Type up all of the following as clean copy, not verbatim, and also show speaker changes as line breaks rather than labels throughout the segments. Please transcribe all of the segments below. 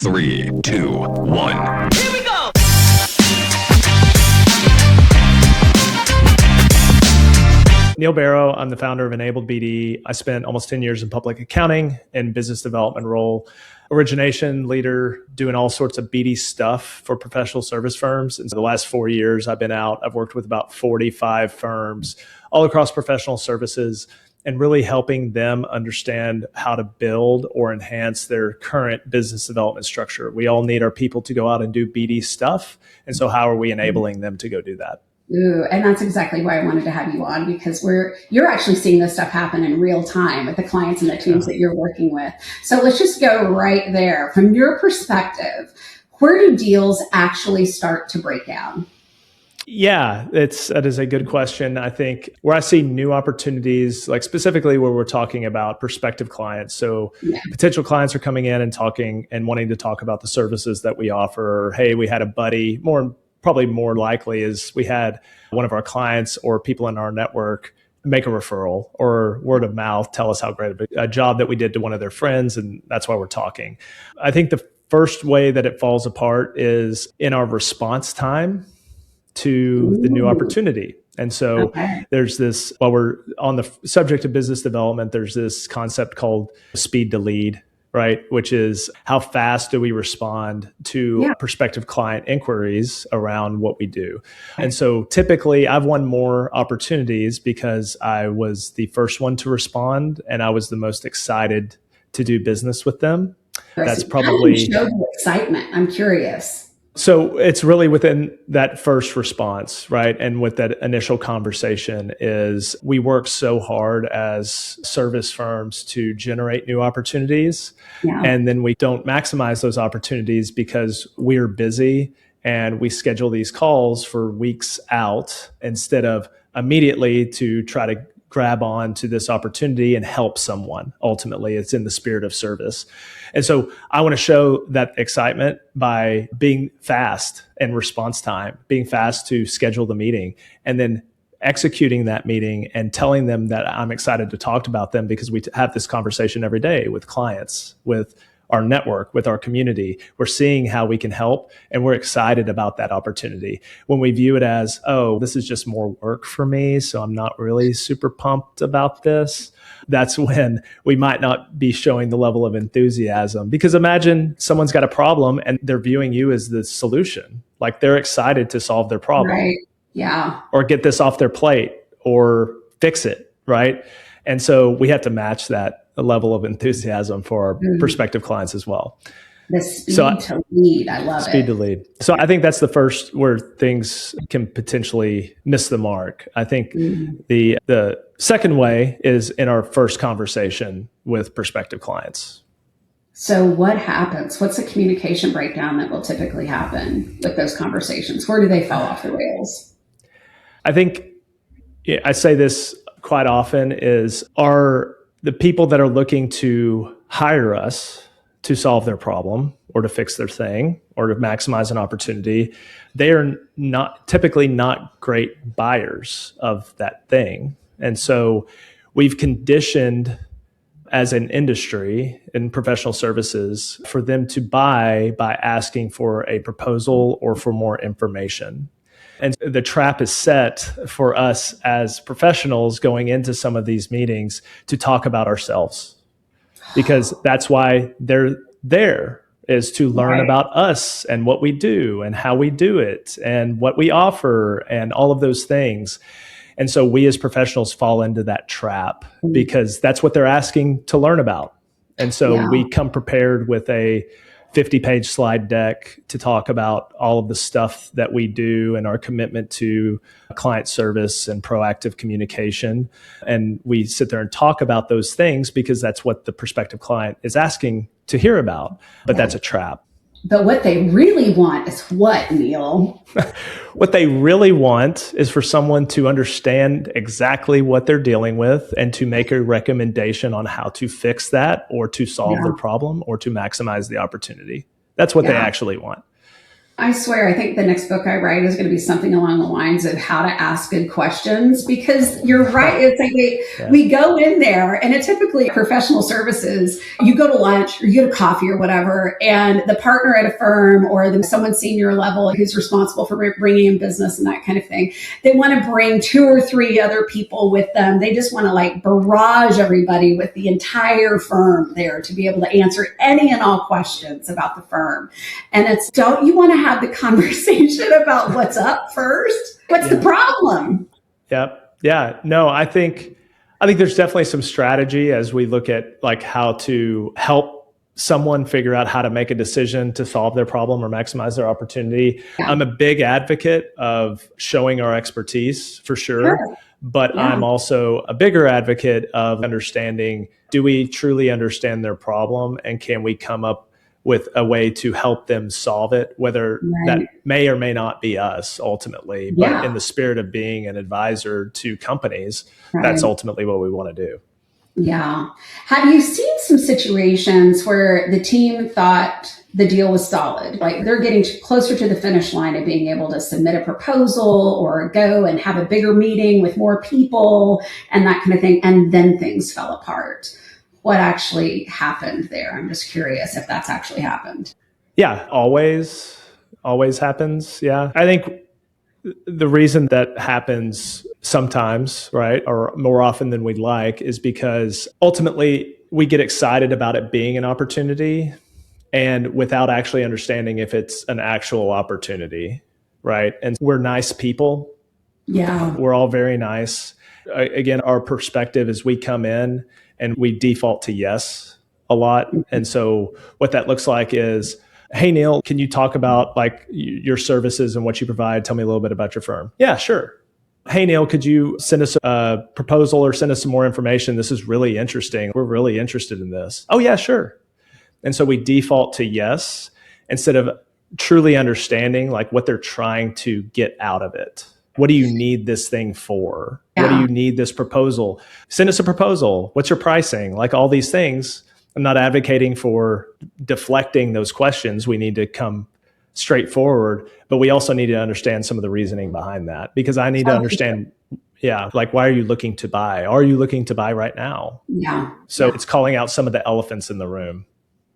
3, 2, 1.
Here we go!
Neil Barrow, I'm the founder of EnabledBD. I spent almost 10 years in public accounting and business development role, origination leader, doing all sorts of BD stuff for professional service firms. And so the last 4 years I've been out, I've worked with about 45 firms all across professional services and really helping them understand how to build or enhance their current business development structure. We all need our people to go out and do BD stuff. And so how are we enabling them to go do that?
Ooh, and that's exactly why I wanted to have you on, because you're actually seeing this stuff happen in real time with the clients and the teams that you're working with. So let's just go right there. From your perspective, where do deals actually start to break down?
Yeah, that is a good question. I think where I see new opportunities, like specifically where we're talking about prospective clients. So potential clients are coming in and talking and wanting to talk about the services that we offer. Or, hey, we had a buddy. Probably more likely is we had one of our clients or people in our network make a referral or word of mouth, tell us how great a job that we did to one of their friends. And that's why we're talking. I think the first way that it falls apart is in our response time to the new opportunity. And so there's this, while we're on the subject of business development, there's this concept called speed to lead, right? Which is how fast do we respond to prospective client inquiries around what we do. And so typically I've won more opportunities because I was the first one to respond and I was the most excited to do business with them. That's probably...
How do you show the excitement? I'm curious.
So it's really within that first response, right? And with that initial conversation is we work so hard as service firms to generate new opportunities. And then we don't maximize those opportunities because we're busy and we schedule these calls for weeks out instead of immediately to try to grab on to this opportunity and help someone. Ultimately, it's in the spirit of service. And so I want to show that excitement by being fast in response time, being fast to schedule the meeting, and then executing that meeting and telling them that I'm excited to talk about them because we have this conversation every day with clients, with our network, with our community. We're seeing how we can help and we're excited about that opportunity. When we view it as, oh, this is just more work for me, so I'm not really super pumped about this, that's when we might not be showing the level of enthusiasm. Because imagine someone's got a problem and they're viewing you as the solution. Like they're excited to solve their problem.
Right. Yeah.
Or get this off their plate or fix it, right? And so we have to match that level of enthusiasm for our prospective clients as well.
The speed to lead. I love it.
Speed to lead. So I think that's the first where things can potentially miss the mark. I think the second way is in our first conversation with prospective clients.
So what happens? What's the communication breakdown that will typically happen with those conversations? Where do they fall off the rails?
I think I say this quite often is the people that are looking to hire us to solve their problem or to fix their thing or to maximize an opportunity, they are typically not great buyers of that thing. And so we've conditioned as an industry in professional services for them to buy by asking for a proposal or for more information. And the trap is set for us as professionals going into some of these meetings to talk about ourselves, because that's why they're there, is to learn about us and what we do and how we do it and what we offer and all of those things. And so we as professionals fall into that trap because that's what they're asking to learn about. And so we come prepared with a 50-page slide deck to talk about all of the stuff that we do and our commitment to client service and proactive communication. And we sit there and talk about those things because that's what the prospective client is asking to hear about. But that's a trap.
But what they really want is what, Neil?
What they really want is for someone to understand exactly what they're dealing with and to make a recommendation on how to fix that or to solve their problem or to maximize the opportunity. That's what they actually want.
I swear, I think the next book I write is going to be something along the lines of how to ask good questions, because you're right. It's like we go in there, and it typically professional services, you go to lunch or you go to coffee or whatever, and the partner at a firm or someone senior level who's responsible for bringing in business and that kind of thing, they want to bring 2 or 3 other people with them. They just want to like barrage everybody with the entire firm there to be able to answer any and all questions about the firm. And it's, don't you want to have the conversation about what's up first? What's the problem?
Yep. Yeah. No, I think there's definitely some strategy as we look at like how to help someone figure out how to make a decision to solve their problem or maximize their opportunity. Yeah. I'm a big advocate of showing our expertise for sure. But I'm also a bigger advocate of understanding, do we truly understand their problem, and can we come up with a way to help them solve it, whether that may or may not be us ultimately, but in the spirit of being an advisor to companies, that's ultimately what we want to do.
Yeah. Have you seen some situations where the team thought the deal was solid, like they're getting closer to the finish line of being able to submit a proposal or go and have a bigger meeting with more people and that kind of thing, and then things fell apart? What actually happened there? I'm just curious if that's actually happened.
Yeah, always happens. Yeah. I think the reason that happens sometimes, right, or more often than we'd like, is because ultimately we get excited about it being an opportunity and without actually understanding if it's an actual opportunity, right? And we're nice people. Yeah. We're all very nice. Again, our perspective is we come in and we default to yes a lot. And so what that looks like is, hey, Neil, can you talk about like your services and what you provide? Tell me a little bit about your firm. Yeah, sure. Hey, Neil, could you send us a proposal or send us some more information? This is really interesting. We're really interested in this. Oh, yeah, sure. And so we default to yes instead of truly understanding like what they're trying to get out of it. What do you need this thing for? Yeah. What do you need this proposal? Send us a proposal. What's your pricing? Like all these things. I'm not advocating for deflecting those questions. We need to come straight forward, but we also need to understand some of the reasoning behind that, because I need to understand, like, why are you looking to buy? Are you looking to buy right now? Yeah. So it's calling out some of the elephants in the room.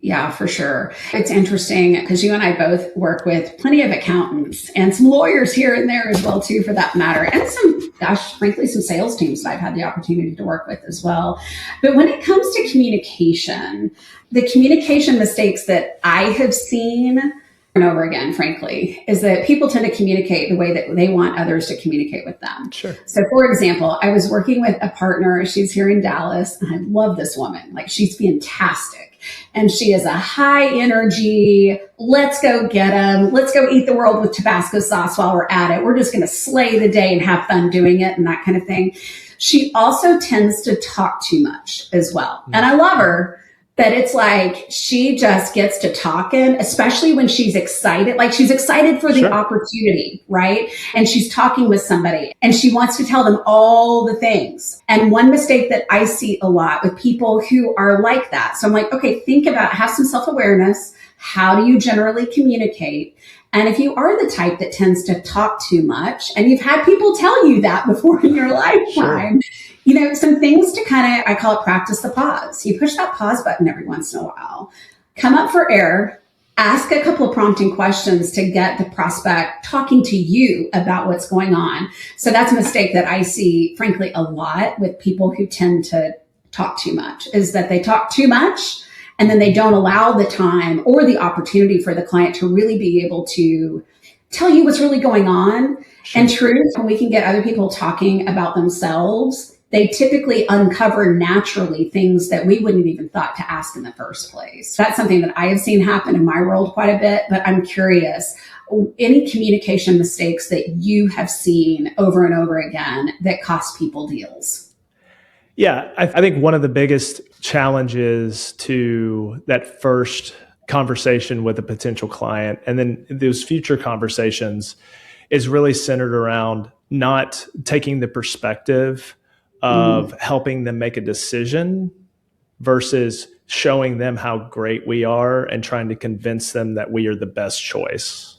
Yeah, for sure. It's interesting because you and I both work with plenty of accountants and some lawyers here and there as well, too, for that matter. And some, frankly, some sales teams that I've had the opportunity to work with as well. But when it comes to communication, the communication mistakes that I have seen and over again, frankly, is that people tend to communicate the way that they want others to communicate with them. Sure. So for example, I was working with a partner. She's here in Dallas, and I love this woman. Like, she's fantastic. And she is a high energy, let's go get them. Let's go eat the world with Tabasco sauce while we're at it. We're just going to slay the day and have fun doing it and that kind of thing. She also tends to talk too much as well. And I love her. That it's like she just gets to talking, especially when she's excited. Like, she's excited for the opportunity, right? And she's talking with somebody and she wants to tell them all the things. And one mistake that I see a lot with people who are like that. So I'm like, okay, think about, have some self-awareness. How do you generally communicate? And if you are the type that tends to talk too much, and you've had people tell you that before in your lifetime, you know, some things to kind of, I call it practice the pause. You push that pause button every once in a while, come up for air, ask a couple of prompting questions to get the prospect talking to you about what's going on. So that's a mistake that I see, frankly, a lot with people who tend to talk too much, is that they talk too much and then they don't allow the time or the opportunity for the client to really be able to tell you what's really going on. Sure. And truth, when we can get other people talking about themselves, they typically uncover naturally things that we wouldn't have even thought to ask in the first place. That's something that I have seen happen in my world quite a bit, but I'm curious, any communication mistakes that you have seen over and over again that cost people deals?
Yeah, I think one of the biggest challenges to that first conversation with a potential client and then those future conversations is really centered around not taking the perspective of helping them make a decision versus showing them how great we are and trying to convince them that we are the best choice.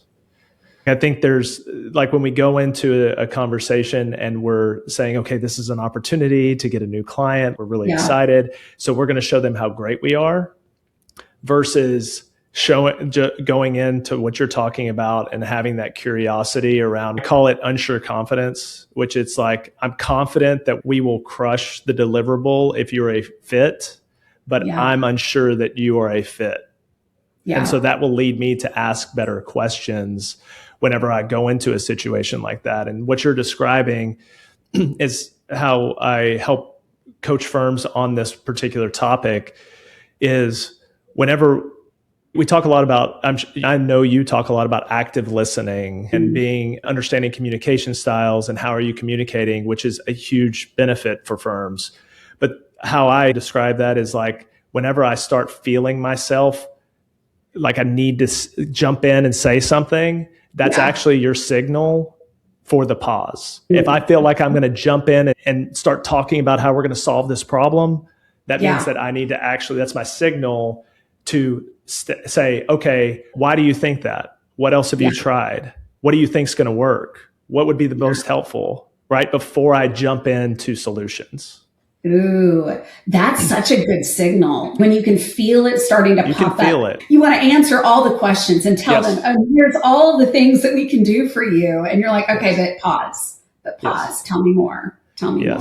I think there's like when we go into a conversation and we're saying, okay, this is an opportunity to get a new client. We're really excited. So we're going to show them how great we are versus going into what you're talking about and having that curiosity around, call it unsure confidence, which it's like, I'm confident that we will crush the deliverable if you're a fit, but I'm unsure that you are a fit. And so that will lead me to ask better questions whenever I go into a situation like that. And what you're describing is how I help coach firms on this particular topic is whenever we talk a lot about, I know you talk a lot about active listening and understanding communication styles and how are you communicating, which is a huge benefit for firms. But how I describe that is like, whenever I start feeling myself, like I need to jump in and say something, that's actually your signal for the pause. If I feel like I'm going to jump in and start talking about how we're going to solve this problem, that means that I need to actually, that's my signal to say, okay, why do you think that? What else have you tried? What do you think is going to work? What would be the most helpful, right? Before I jump into solutions.
Ooh, that's such a good signal when you can feel it starting to pop up. You can feel it. You want to answer all the questions and tell them, oh, here's all the things that we can do for you. And you're like, okay, but pause. Tell me more. Tell me more.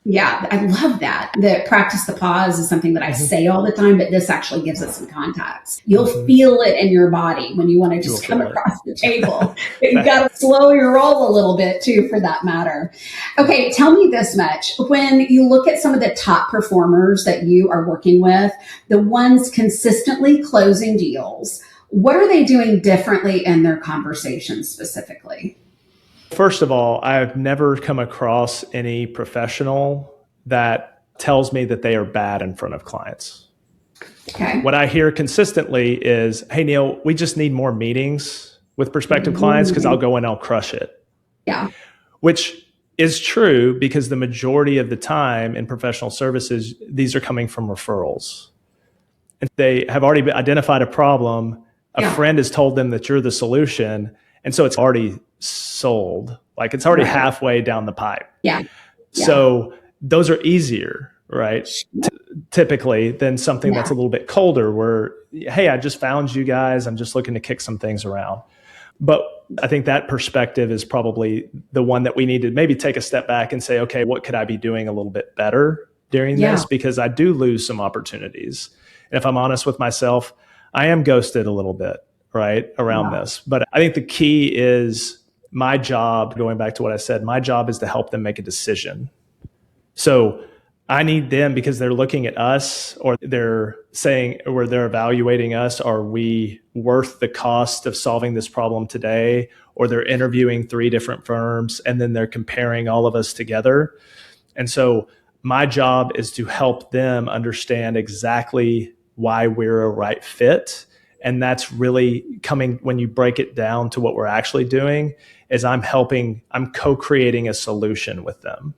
Yeah, I love that. The practice the pause is something that I say all the time, but this actually gives us some context. You'll feel it in your body when you want to just come across the table. You've got to slow your roll a little bit too, for that matter. Okay, tell me this much. When you look at some of the top performers that you are working with, the ones consistently closing deals, what are they doing differently in their conversations specifically?
First of all, I've never come across any professional that tells me that they are bad in front of clients. Okay. What I hear consistently is, hey, Neil, we just need more meetings with prospective clients because I'll go and I'll crush it. Yeah. Which is true because the majority of the time in professional services, these are coming from referrals. And they have already identified a problem. A friend has told them that you're the solution. And so it's already sold, like it's already halfway down the pipe. So those are easier, right? Typically than something that's a little bit colder where, hey, I just found you guys. I'm just looking to kick some things around. But I think that perspective is probably the one that we need to maybe take a step back and say, okay, what could I be doing a little bit better during this? Because I do lose some opportunities. And if I'm honest with myself, I am ghosted a little bit, right, around this. But I think the key is my job, going back to what I said, my job is to help them make a decision. So I need them because they're looking at us or they're saying, or they're evaluating us, are we worth the cost of solving this problem today? Or they're interviewing 3 different firms and then they're comparing all of us together. And so my job is to help them understand exactly why we're a right fit. And that's really coming, when you break it down to what we're actually doing, is I'm co-creating a solution with them.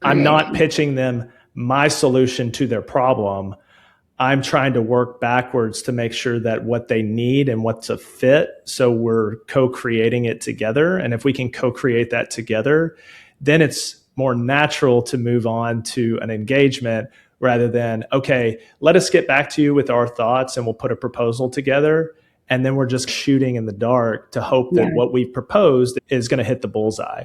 I'm not pitching them my solution to their problem. I'm trying to work backwards to make sure that what they need and what's a fit. So we're co-creating it together. And if we can co-create that together, then it's more natural to move on to an engagement rather than, okay, let us get back to you with our thoughts and we'll put a proposal together. And then we're just shooting in the dark to hope that what we proposed is going to hit the bullseye.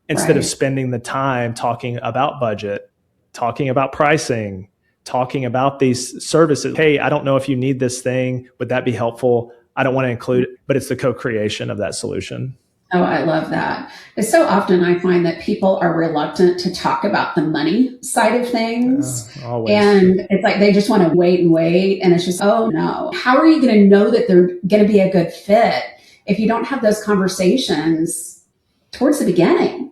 Instead of spending the time talking about budget, talking about pricing, talking about these services. Hey, I don't know if you need this thing. Would that be helpful? I don't want to include it, but it's the co-creation of that solution.
Oh, I love that. It's so often I find that people are reluctant to talk about the money side of things. And it's like they just want to wait and wait. And it's just, oh no. How are you going to know that they're going to be a good fit if you don't have those conversations towards the beginning?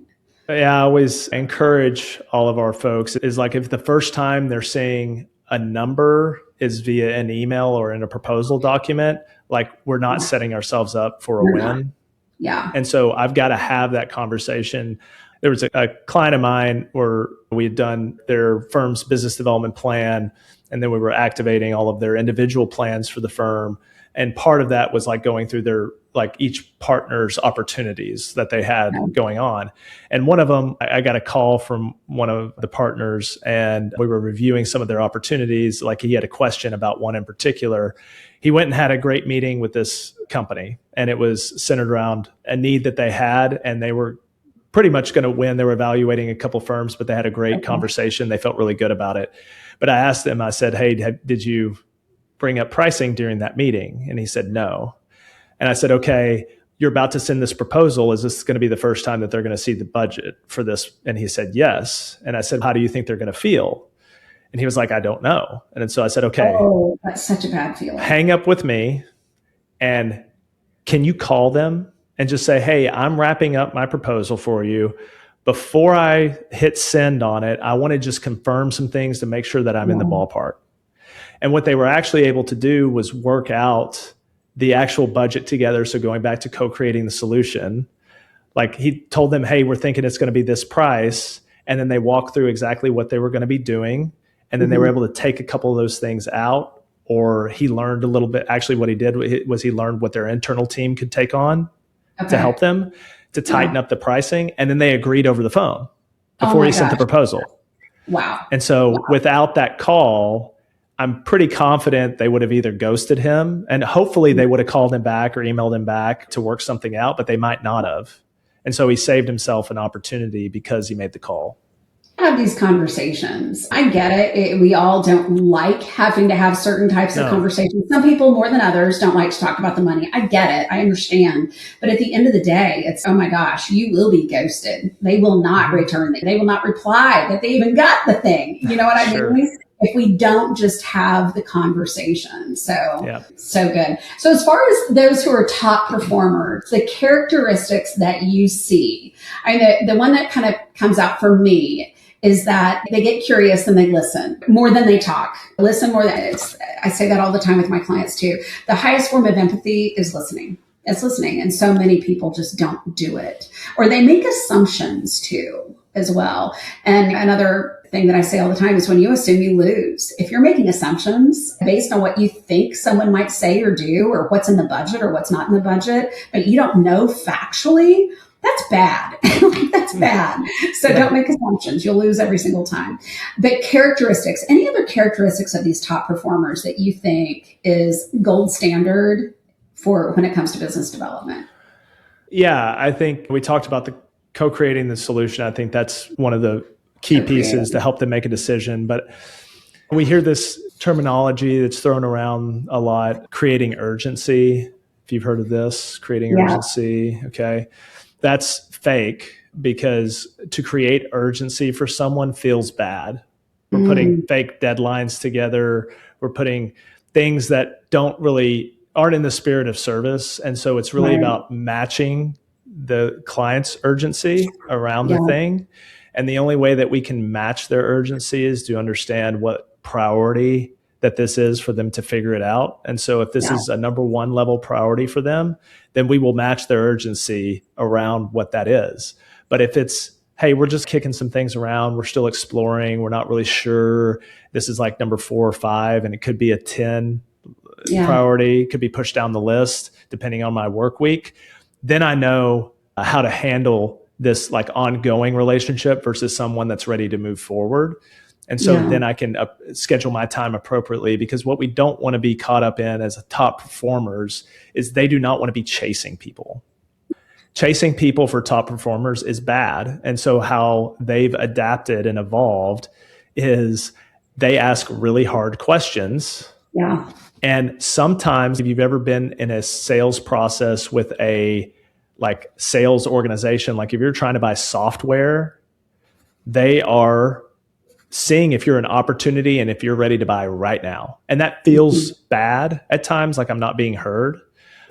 Yeah, I always encourage all of our folks is like if the first time they're seeing a number is via an email or in a proposal document, like we're not setting ourselves up for a win. Yeah. And so I've got to have that conversation. There was a client of mine where we had done their firm's business development plan, and then we were activating all of their individual plans for the firm. And part of that was like going through their, like each partner's opportunities that they had going on. And one of them, I got a call from one of the partners and we were reviewing some of their opportunities. Like he had a question about one in particular. He went and had a great meeting with this company and it was centered around a need that they had and they were pretty much going to win. They were evaluating a couple firms, but they had a great conversation. They felt really good about it. But I asked them, I said, hey, did you bring up pricing during that meeting? And he said, no. And I said, okay, you're about to send this proposal. Is this going to be the first time that they're going to see the budget for this? And he said, yes. And I said, how do you think they're going to feel? And he was like, I don't know. And so I said, okay.
Oh, that's such a bad feeling.
Hang up with me. And can you call them and just say, hey, I'm wrapping up my proposal for you. Before I hit send on it, I want to just confirm some things to make sure that I'm in the ballpark. And what they were actually able to do was work out the actual budget together. So going back to co-creating the solution, like he told them, hey, we're thinking it's going to be this price. And then they walked through exactly what they were going to be doing. And then they were able to take a couple of those things out, or he learned a little bit. Actually, what he did was he learned what their internal team could take on to help them to tighten up the pricing. And then they agreed over the phone before he sent the proposal.
Wow.
And so without that call, I'm pretty confident they would have either ghosted him and hopefully they would have called him back or emailed him back to work something out, but they might not have. And so he saved himself an opportunity because he made the call.
Have these conversations. I get it. We all don't like having to have certain types of conversations. Some people more than others don't like to talk about the money. I get it. I understand. But at the end of the day, it's, oh my gosh, you will be ghosted. They will not return. They will not reply that they even got the thing. You know what I mean? If we don't just have the conversation. So, so good. So as far as those who are top performers, the characteristics that you see, the one that kind of comes out for me is that they get curious and they listen more than they talk. Listen more than I say that all the time with my clients too. The highest form of empathy is listening. It's listening. And so many people just don't do it. Or they make assumptions too, as well. And another thing that I say all the time is when you assume, you lose. If you're making assumptions based on what you think someone might say or do, or what's in the budget or what's not in the budget, but you don't know factually, that's bad. That's bad. So don't make assumptions. You'll lose every single time. But characteristics, any other characteristics of these top performers that you think is gold standard for when it comes to business development?
Yeah, I think we talked about the co-creating the solution. I think that's one of the key pieces to help them make a decision. But we hear this terminology that's thrown around a lot, creating urgency. If you've heard of this, creating urgency. Okay. That's fake because to create urgency for someone feels bad. We're putting fake deadlines together. We're putting things that aren't in the spirit of service. And so it's really about matching the client's urgency around the thing. And the only way that we can match their urgency is to understand what priority that this is for them to figure it out. And so if this is a number one level priority for them, then we will match their urgency around what that is. But if it's, hey, we're just kicking some things around, we're still exploring, we're not really sure, this is like number 4 or 5, and it could be a 10 priority, could be pushed down the list depending on my work week, then I know how to handle this like ongoing relationship versus someone that's ready to move forward. And so then I can schedule my time appropriately, because what we don't want to be caught up in as top performers is they do not want to be chasing people. Chasing people for top performers is bad. And so how they've adapted and evolved is they ask really hard questions.
Yeah.
And sometimes if you've ever been in a sales process with a like sales organization, like if you're trying to buy software, they are seeing if you're an opportunity and if you're ready to buy right now. And that feels bad at times, like I'm not being heard,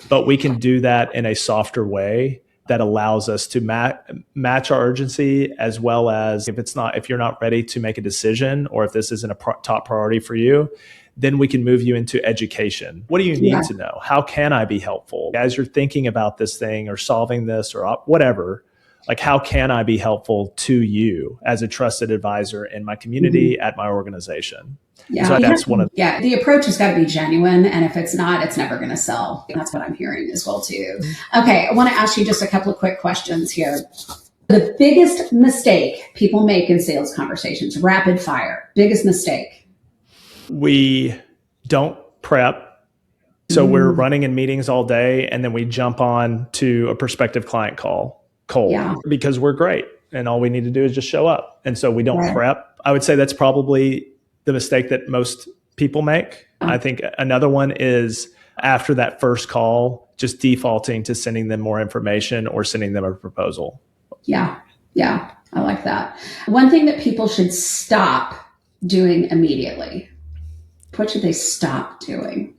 but we can do that in a softer way that allows us to match our urgency, as well as if you're not ready to make a decision, or if this isn't a top priority for you, then we can move you into education. What do you need to know? How can I be helpful? As you're thinking about this thing or solving this or whatever, like how can I be helpful to you as a trusted advisor in my community, at my organization?
Yeah,
So that's one of
the approach has got to be genuine, and if it's not, it's never going to sell. That's what I'm hearing as well too. Okay, I want to ask you just a couple of quick questions here. The biggest mistake people make in sales conversations, rapid fire, biggest mistake.
we don't prep. So we're running in meetings all day, and then we jump on to a prospective client call cold because we're great and all we need to do is just show up. And so we don't prep. I would say that's probably the mistake that most people make. I think another one is after that first call, just defaulting to sending them more information or sending them a proposal.
Yeah. I like that. One thing that people should stop doing immediately. What should they stop doing?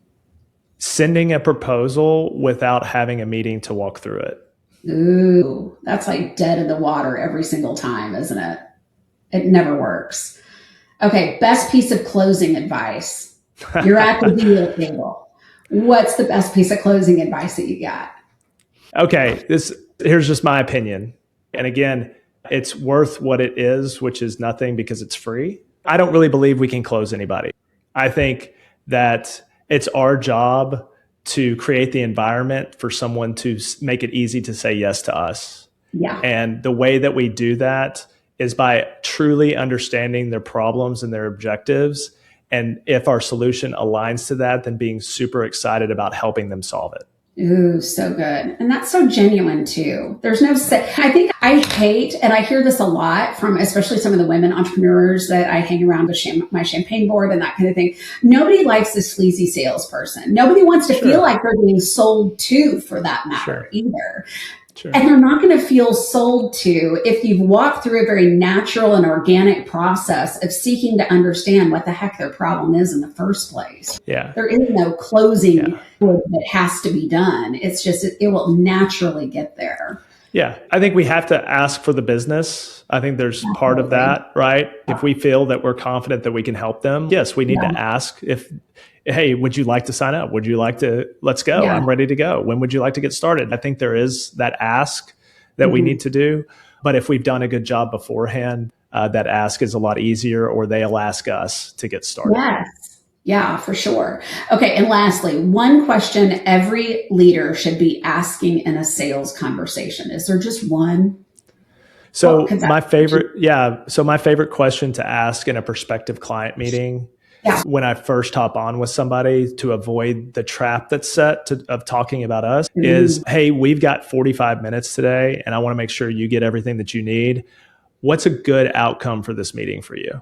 Sending a proposal without having a meeting to walk through it.
Ooh, that's like dead in the water every single time, isn't it? It never works. Okay, best piece of closing advice. You're at the deal table. What's the best piece of closing advice that you got?
Okay, here's just my opinion. And again, it's worth what it is, which is nothing because it's free. I don't really believe we can close anybody. I think that it's our job to create the environment for someone to make it easy to say yes to us.
Yeah.
And the way that we do that is by truly understanding their problems and their objectives. And if our solution aligns to that, then being super excited about helping them solve it.
Ooh, so good. And that's so genuine too. There's no I think I hate, and I hear this a lot from especially some of the women entrepreneurs that I hang around with my champagne board and that kind of thing. Nobody likes this sleazy salesperson. Nobody wants to feel like they're being sold to for that matter either. Sure. And they're not going to feel sold to if you've walked through a very natural and organic process of seeking to understand what the heck their problem is in the first place.
Yeah.
There is no closing that has to be done. It's just, it will naturally get there.
Yeah. I think we have to ask for the business. I think there's part of that, right? If we feel that we're confident that we can help them, yes, we need to ask hey, would you like to sign up? Would you like to, let's go. I'm ready to go. When would you like to get started? I think there is that ask that we need to do. But if we've done a good job beforehand, that ask is a lot easier, or they'll ask us to get started.
Yes. Yeah, for sure. Okay. And lastly, one question every leader should be asking in a sales conversation. Is there just one?
So my favorite question to ask in a prospective client meeting when I first hop on with somebody to avoid the trap that's set of talking about us is, hey, we've got 45 minutes today and I want to make sure you get everything that you need. What's a good outcome for this meeting for you?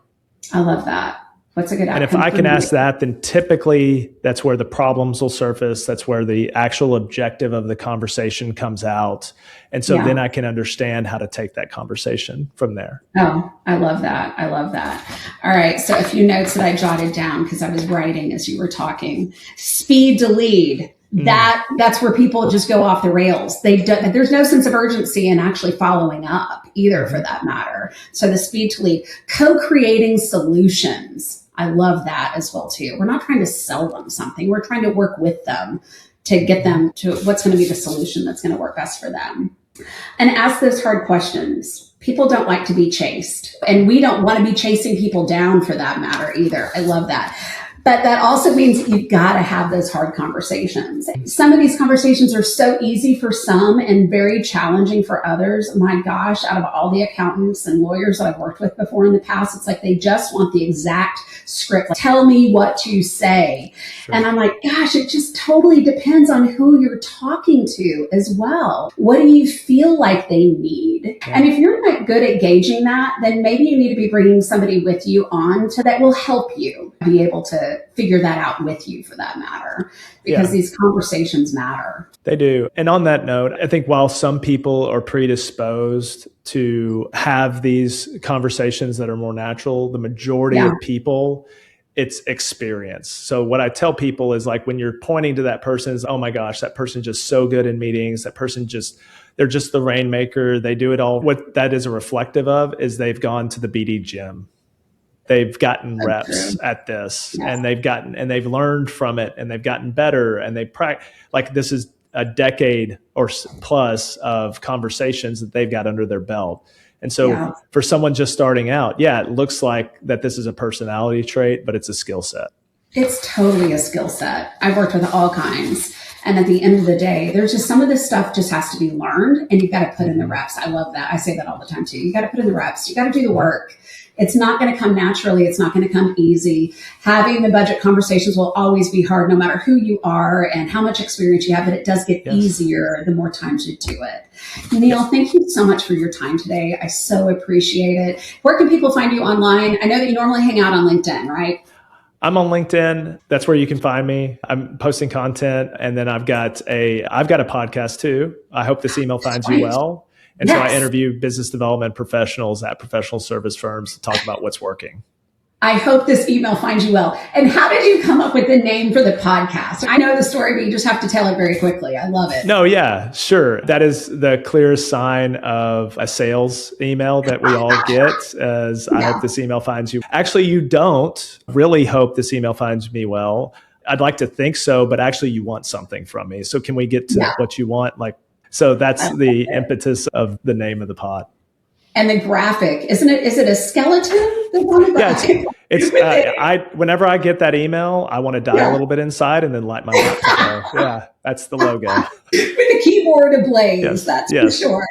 I love that. What's a good outcome?
And if I can ask that, then typically that's where the problems will surface. That's where the actual objective of the conversation comes out. And so then I can understand how to take that conversation from there.
Oh, I love that. I love that. All right. So a few notes that I jotted down because I was writing as you were talking. Speed to lead. That's where people just go off the rails. There's no sense of urgency in actually following up either for that matter. So the speed to lead, co-creating solutions. I love that as well too. We're not trying to sell them something. We're trying to work with them to get them to what's going to be the solution that's going to work best for them. And ask those hard questions. People don't like to be chased, and we don't want to be chasing people down for that matter either. I love that. But that also means that you've got to have those hard conversations. Some of these conversations are so easy for some and very challenging for others. My gosh, out of all the accountants and lawyers that I've worked with before in the past, it's like they just want the exact script. Like, tell me what to say. Sure. And I'm like, gosh, it just totally depends on who you're talking to as well. What do you feel like they need? Yeah. And if you're not good at gauging that, then maybe you need to be bringing somebody with you on that will help you be able to figure that out with you for that matter, because these conversations matter.
They do. And on that note, I think while some people are predisposed to have these conversations that are more natural, the majority of people, it's experience. So what I tell people is like, when you're pointing to that person is, oh my gosh, that person's just so good in meetings. That person they're just the rainmaker. They do it all. What that is a reflective of is they've gone to the BD gym. They've gotten reps at this and they've learned from it and they've gotten better and like this is a decade or plus of conversations that they've got under their belt. And so for someone just starting out, it looks like that this is a personality trait, but it's a skill set.
It's totally a skill set. I've worked with all kinds. And at the end of the day, there's just some of this stuff just has to be learned, and you've got to put in the reps. I love that. I say that all the time too. You got to put in the reps. You got to do the work. It's not going to come naturally. It's not going to come easy. Having the budget conversations will always be hard, no matter who you are and how much experience you have, but it does get easier the more times you do it. Neil, thank you so much for your time today. I so appreciate it. Where can people find you online? I know that you normally hang out on LinkedIn, right?
I'm on LinkedIn. That's where you can find me. I'm posting content, and then I've got a podcast too. I hope this email finds you well. And so I interview business development professionals at professional service firms to talk about what's working.
I hope this email finds you well. And how did you come up with the name for the podcast? I know the story, but you just have to tell it very quickly. I love it.
No, yeah, sure. That is the clearest sign of a sales email that we all get, as I hope this email finds you. Actually, you don't really hope this email finds me well. I'd like to think so, but actually you want something from me. So can we get to what you want? So that's the impetus of the name of the pod.
And the graphic, isn't it? Is it a skeleton?
Whenever I get that email, I want to die a little bit inside and then light my laptop. That's the logo.
With the keyboard ablaze, that's for sure.